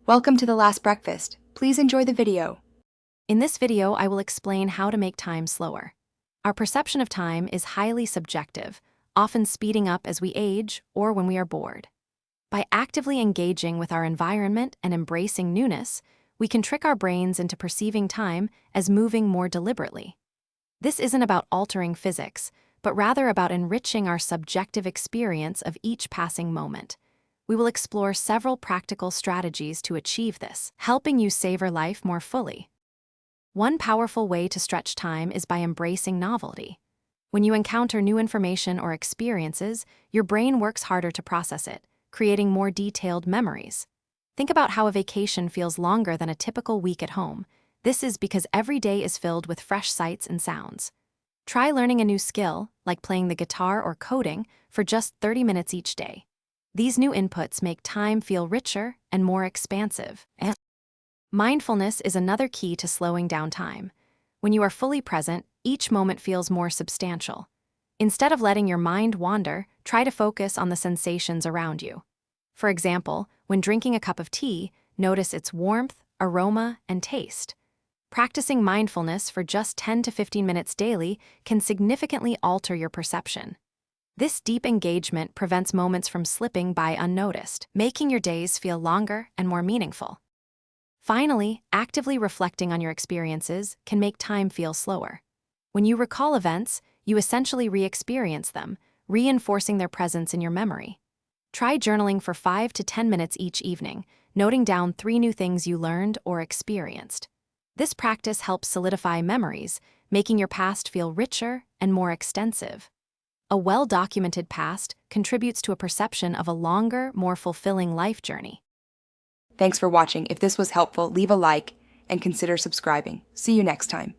Welcome to The Last Breakfast. Please enjoy the video. In this video, I will explain how to make time slower. Our perception of time is highly subjective, often speeding up as we age or when we are bored. By actively engaging with our environment and embracing newness, we can trick our brains into perceiving time as moving more deliberately. This isn't about altering physics, but rather about enriching our subjective experience of each passing moment. We will explore several practical strategies to achieve this, helping you savor life more fully. One powerful way to stretch time is by embracing novelty. When you encounter new information or experiences, your brain works harder to process it, creating more detailed memories. Think about how a vacation feels longer than a typical week at home. This is because every day is filled with fresh sights and sounds. Try learning a new skill, like playing the guitar or coding, for just 30 minutes each day. These new inputs make time feel richer and more expansive. Mindfulness is another key to slowing down time. When you are fully present, each moment feels more substantial. Instead of letting your mind wander, try to focus on the sensations around you. For example, when drinking a cup of tea, notice its warmth, aroma, and taste. Practicing mindfulness for just 10 to 15 minutes daily can significantly alter your perception. This deep engagement prevents moments from slipping by unnoticed, making your days feel longer and more meaningful. Finally, actively reflecting on your experiences can make time feel slower. When you recall events, you essentially re-experience them, reinforcing their presence in your memory. Try journaling for 5 to 10 minutes each evening, noting down 3 new things you learned or experienced. This practice helps solidify memories, making your past feel richer and more extensive. A well-documented past contributes to a perception of a longer, more fulfilling life journey. Thanks for watching. If this was helpful, leave a like and consider subscribing. See you next time.